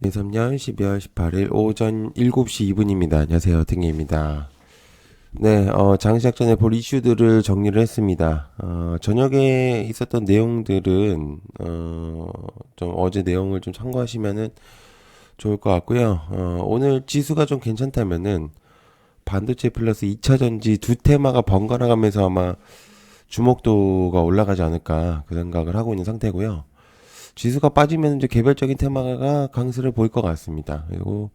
2003년 12월 18일 오전 7시 2분입니다. 안녕하세요. 탱입니다. 네, 장 시작 전에 볼 이슈들을 정리를 했습니다. 저녁에 있었던 내용들은, 좀 어제 내용을 좀 참고하시면은 좋을 것 같고요. 오늘 지수가 좀 괜찮다면은 반도체 플러스 2차 전지 두 테마가 번갈아 가면서 아마 주목도가 올라가지 않을까 그 생각을 하고 있는 상태고요. 지수가 빠지면 이제 개별적인 테마가 강세를 보일 것 같습니다. 그리고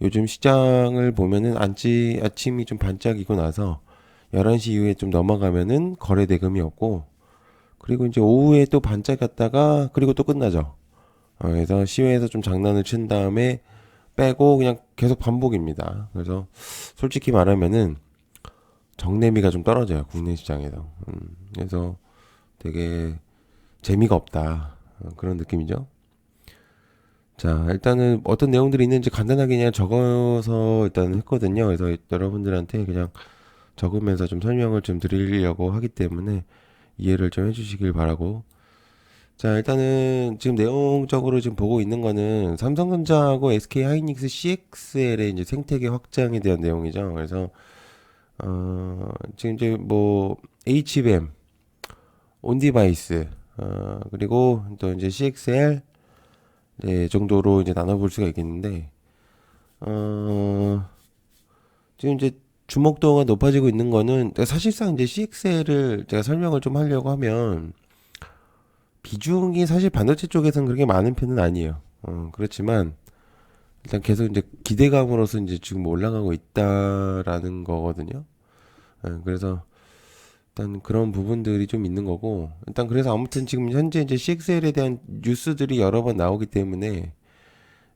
요즘 시장을 보면은 아침이 좀 반짝이고 나서 11시 이후에 좀 넘어가면은 거래 대금이 없고, 그리고 이제 오후에 또 반짝였다가 그리고 또 끝나죠. 그래서 시외에서 좀 장난을 친 다음에 빼고 그냥 계속 반복입니다. 그래서 솔직히 말하면은 정내미가 좀 떨어져요. 국내 시장에서. 그래서 되게 재미가 없다. 그런 느낌이죠. 자, 일단은 어떤 내용들이 있는지 간단하게 그냥 적어서 일단 했거든요. 그래서 여러분들한테 그냥 적으면서 좀 설명을 좀 드리려고 하기 때문에 이해를 좀 해주시길 바라고. 자, 일단은 지금 내용적으로 지금 보고 있는 거는 삼성전자하고 SK 하이닉스 CXL의 이제 생태계 확장에 대한 내용이죠. 그래서, 지금 이제 뭐, HBM, 온디바이스, 그리고 또 이제 CXL, 네, 정도로 이제 나눠볼 수가 있겠는데, 어, 지금 이제 주목도가 높아지고 있는 거는 사실상 이제 CXL을 제가 설명을 좀 하려고 하면 비중이 사실 반도체 쪽에서는 그렇게 많은 편은 아니에요. 그렇지만 일단 계속 이제 기대감으로서 이제 지금 올라가고 있다라는 거거든요. 그래서 일단 그런 부분들이 좀 있는 거고, 일단 그래서 아무튼 지금 현재 이제 CXL에 대한 뉴스들이 여러 번 나오기 때문에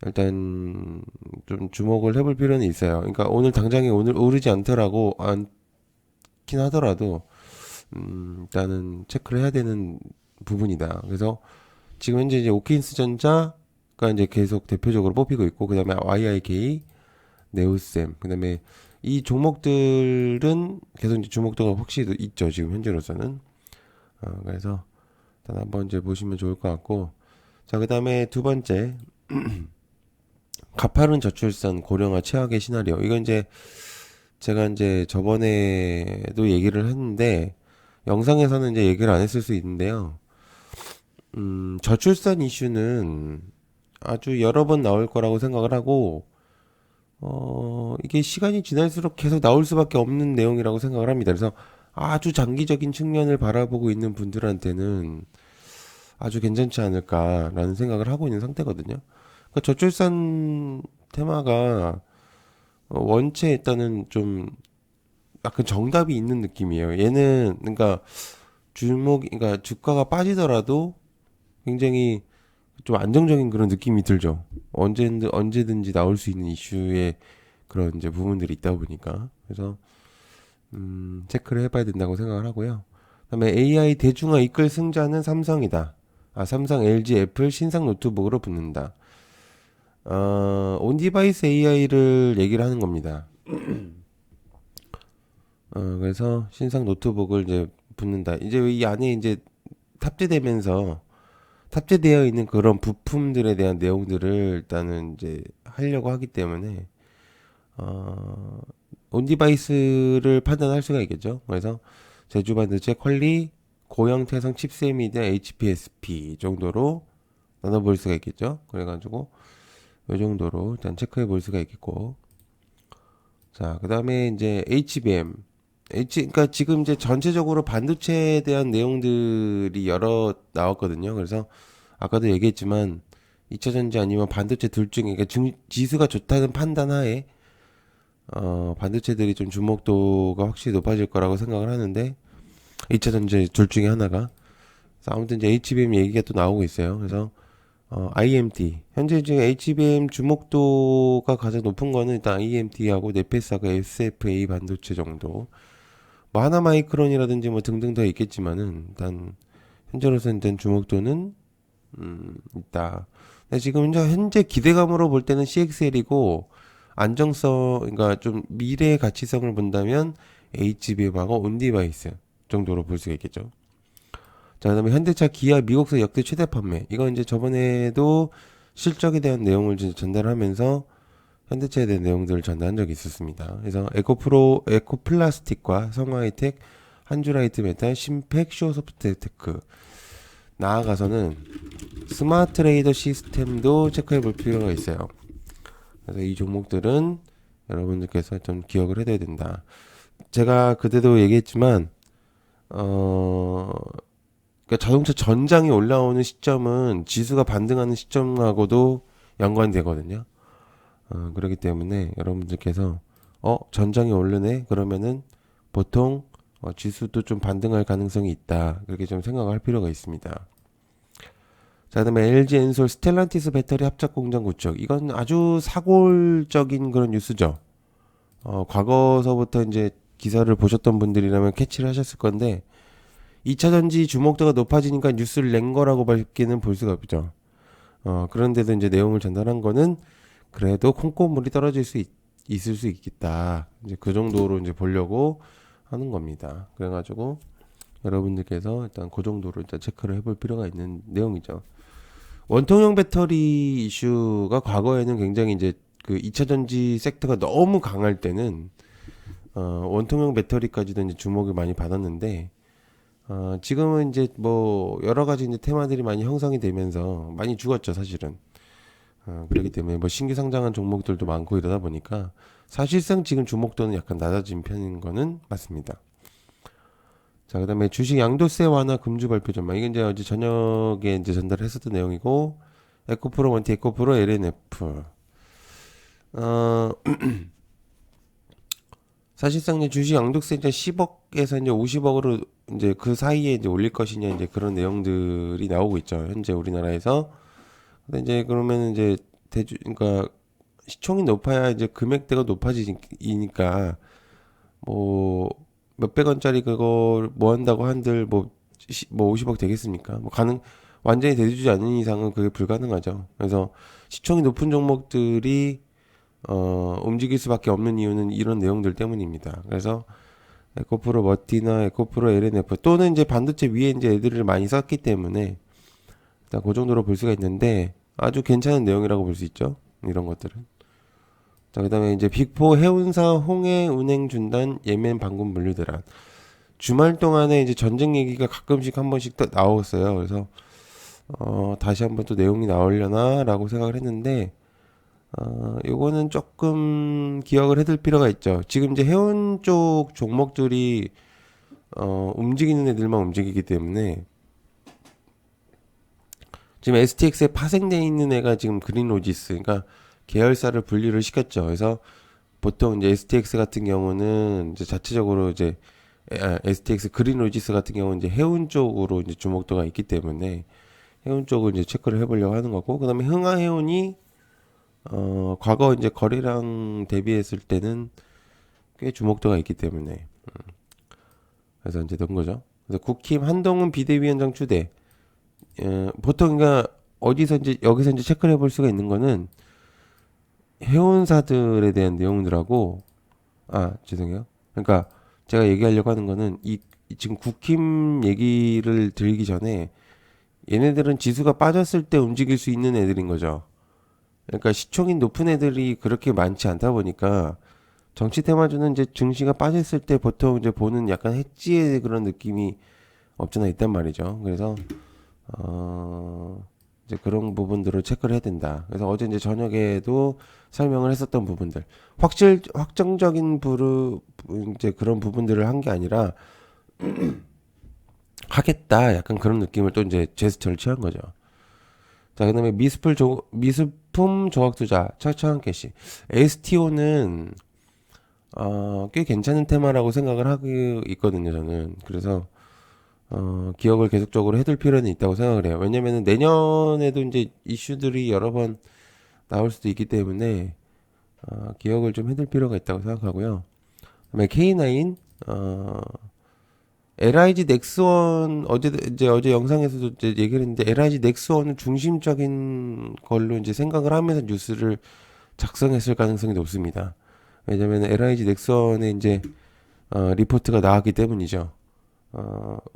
일단 좀 주목을 해볼 필요는 있어요. 그러니까 오늘 당장에 오늘 오르지 않긴 하더라도 일단은 체크를 해야 되는 부분이다. 그래서 지금 현재 이제 오케인스 전자가 이제 계속 대표적으로 뽑히고 있고, 그다음에 YIK, 네오셈, 그다음에 이 종목들은 계속 이제 주목도가 확실히 있죠. 지금 현재로서는. 그래서 일단 한번 이제 보시면 좋을 것 같고, 자, 그다음에 두 번째, 가파른 저출산 고령화 최악의 시나리오. 이건 이제 제가 이제 저번에도 얘기를 했는데 영상에서는 이제 얘기를 안 했을 수 있는데요. 저출산 이슈는 아주 여러 번 나올 거라고 생각을 하고, 이게 시간이 지날수록 계속 나올 수밖에 없는 내용이라고 생각을 합니다. 그래서 아주 장기적인 측면을 바라보고 있는 분들한테는 아주 괜찮지 않을까라는 생각을 하고 있는 상태거든요. 그러니까 저출산 테마가 원체 일단은 좀 약간 정답이 있는 느낌이에요. 얘는 그러니까 그러니까 주가가 빠지더라도 굉장히 좀 안정적인 그런 느낌이 들죠. 언제든지 나올 수 있는 이슈의 그런 이제 부분들이 있다 보니까. 그래서 체크를 해봐야 된다고 생각을 하고요. 그다음에 AI 대중화 이끌 승자는 삼성이다. 삼성, LG, 애플 신상 노트북으로 붙는다. 온디바이스 AI를 얘기를 하는 겁니다. 그래서 신상 노트북을 이제 붙는다. 이제 이 안에 이제 탑재되면서 탑재되어 있는 그런 부품들에 대한 내용들을 일단은 이제 하려고 하기 때문에 어, 온디바이스를 판단할 수가 있겠죠. 그래서 제주 반도체 퀄리 고형태성 칩셋 HPSP 정도로 나눠볼 수가 있겠죠. 그래가지고 이 정도로 일단 체크해 볼 수가 있겠고, 자, 그 다음에 이제 HBM. 그러니까 지금 이제 전체적으로 반도체에 대한 내용들이 여러 나왔거든요. 그래서 아까도 얘기했지만 2차 전지 아니면 반도체 둘 중에, 그러니까 지수가 좋다는 판단 하에 반도체들이 좀 주목도가 확실히 높아질 거라고 생각을 하는데, 2차 전지 둘 중에 하나가. 그래서 아무튼 이제 HBM 얘기가 또 나오고 있어요. 그래서 IMT. 현재 지금 HBM 주목도가 가장 높은 거는 일단 IMT하고 네페스하고 SFA 반도체 정도. 뭐 하나마이크론이라든지 뭐 등등 더 있겠지만은 일단 현재로서 일단 주목도는 있다. 근데 지금 현재 기대감으로 볼 때는 CXL이고, 안정성, 그러니까 좀 미래의 가치성을 본다면 HBM하고 온디바이스 정도로 볼 수가 있겠죠. 자, 그다음에 현대차, 기아, 미국서 역대 최대 판매. 이건 이제 저번에도 실적에 대한 내용을 이제 전달하면서 현대차에 대한 내용들을 전달한 적이 있었습니다. 그래서 에코플라스틱과 성화이텍, 한주라이트 메탈, 심팩, 쇼소프트테크, 나아가서는 스마트 레이더 시스템도 체크해 볼 필요가 있어요. 그래서 이 종목들은 여러분들께서 좀 기억을 해둬야 된다. 제가 그때도 얘기했지만 그러니까 자동차 전장이 올라오는 시점은 지수가 반등하는 시점하고도 연관되거든요. 그렇기 때문에 여러분들께서 전장이 오르네 그러면은 보통 지수도 좀 반등할 가능성이 있다. 그렇게 좀 생각할 필요가 있습니다. 자, 그다음에 LG 엔솔 스텔란티스 배터리 합작 공장 구축. 이건 아주 사골적인 그런 뉴스죠. 과거서부터 이제 기사를 보셨던 분들이라면 캐치를 하셨을 건데 2차 전지 주목도가 높아지니까 뉴스를 낸 거라고 밖에는 볼 수가 없죠. 그런데도 이제 내용을 전달한 거는 그래도 콩고물이 떨어질 수 있을 수 있겠다. 이제 그 정도로 이제 보려고 하는 겁니다. 그래가지고 여러분들께서 일단 그 정도로 일단 체크를 해볼 필요가 있는 내용이죠. 원통형 배터리 이슈가 과거에는 굉장히 이제 그 2차 전지 섹터가 너무 강할 때는 원통형 배터리까지도 이제 주목을 많이 받았는데 지금은 이제 뭐 여러 가지 이제 테마들이 많이 형성이 되면서 많이 죽었죠, 사실은. 그렇기 때문에 뭐 신규 상장한 종목들도 많고 이러다 보니까 사실상 지금 주목도는 약간 낮아진 편인 거는 맞습니다. 자, 그다음에 주식 양도세 완화 금주 발표 전망. 이게 이제 어제 저녁에 이제 전달했었던 내용이고, 에코프로, 원티 에코프로, LNF. 어, 사실상 이제 주식 양도세 이제 10억에서 이제 50억으로 이제 그 사이에 이제 올릴 것이냐 이제 그런 내용들이 나오고 있죠. 현재 우리나라에서. 근데 이제 그러면 이제 그러니까 시총이 높아야 이제 금액대가 높아지니까 뭐 몇백 원짜리 그걸 뭐 한다고 한들 뭐 50억 되겠습니까? 뭐 완전히 대주지 않는 이상은 그게 불가능하죠. 그래서 시총이 높은 종목들이 움직일 수밖에 없는 이유는 이런 내용들 때문입니다. 그래서 에코프로 머티나 에코프로 LNF 또는 이제 반도체 위에 이제 애들을 많이 썼기 때문에 일단 그 정도로 볼 수가 있는데 아주 괜찮은 내용이라고 볼 수 있죠. 이런 것들은. 자, 그다음에 이제 빅4 해운사 홍해 운행 중단 예멘 방문 물류대란. 주말 동안에 이제 전쟁 얘기가 가끔씩 한 번씩 또 나왔어요. 그래서 다시 한번 또 내용이 나오려나라고 생각을 했는데 요거는 조금 기억을 해둘 필요가 있죠. 지금 이제 해운 쪽 종목들이 움직이는 애들만 움직이기 때문에 지금 STX에 파생되어 있는 애가 지금 그린로지스, 그러니까 계열사를 분리를 시켰죠. 그래서 보통 이제 STX 같은 경우는 이제 자체적으로 이제 STX 그린로지스 같은 경우는 이제 해운 쪽으로 이제 주목도가 있기 때문에 해운 쪽을 이제 체크를 해보려고 하는 거고, 그다음에 흥하해운이 과거 이제 거래량 대비했을 때는 꽤 주목도가 있기 때문에 그래서 이제 된 거죠. 그래서 국힘 한동훈 비대위원장 추대. 보통 그러니까 여기서 이제 체크를 해볼 수가 있는 거는 해운사들에 대한 내용들하고 죄송해요. 그러니까 제가 얘기하려고 하는 거는 지금 국힘 얘기를 들기 전에 얘네들은 지수가 빠졌을 때 움직일 수 있는 애들인 거죠. 그러니까 시총이 높은 애들이 그렇게 많지 않다 보니까 정치 테마주는 이제 증시가 빠졌을 때 보통 이제 보는 약간 해지의 그런 느낌이 없잖아 있단 말이죠. 그래서 이제 그런 부분들을 체크를 해야 된다. 그래서 어제 이제 저녁에도 설명을 했었던 부분들, 확정적인 이제 그런 부분들을 한 게 아니라 하겠다. 약간 그런 느낌을 또 이제 제스처를 취한 거죠. 자, 그다음에 미술품 조각 투자 철저한 캐시. STO는 꽤 괜찮은 테마라고 생각을 하고 있거든요, 저는. 그래서 기억을 계속적으로 해둘 필요는 있다고 생각을 해요. 왜냐면은 내년에도 이제 이슈들이 여러 번 나올 수도 있기 때문에 기억을 좀 해둘 필요가 있다고 생각하고요. 그다음에 K9 LIG 넥스원 어제 영상에서도 이제 얘기를 했는데 LIG 넥스원을 중심적인 걸로 이제 생각을 하면서 뉴스를 작성했을 가능성이 높습니다. 왜냐면 LIG 넥스원에 이제 리포트가 나왔기 때문이죠.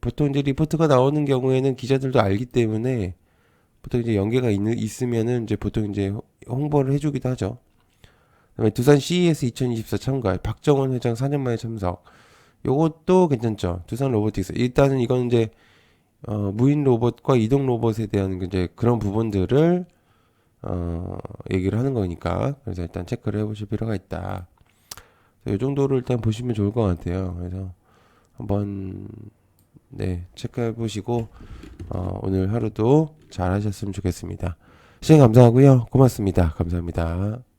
보통 이제 리포트가 나오는 경우에는 기자들도 알기 때문에 보통 이제 연계가 있으면은 이제 보통 이제 홍보를 해주기도 하죠. 그다음에 두산 CES 2024 참가, 박정원 회장 4년 만에 참석. 요것도 괜찮죠. 두산 로보틱스. 일단은 이건 이제 무인 로봇과 이동 로봇에 대한 이제 그런 부분들을 얘기를 하는 거니까. 그래서 일단 체크를 해보실 필요가 있다. 이 정도를 일단 보시면 좋을 것 같아요. 그래서 한번 네 체크해 보시고 오늘 하루도 잘 하셨으면 좋겠습니다. 시청 감사하고요. 고맙습니다. 감사합니다.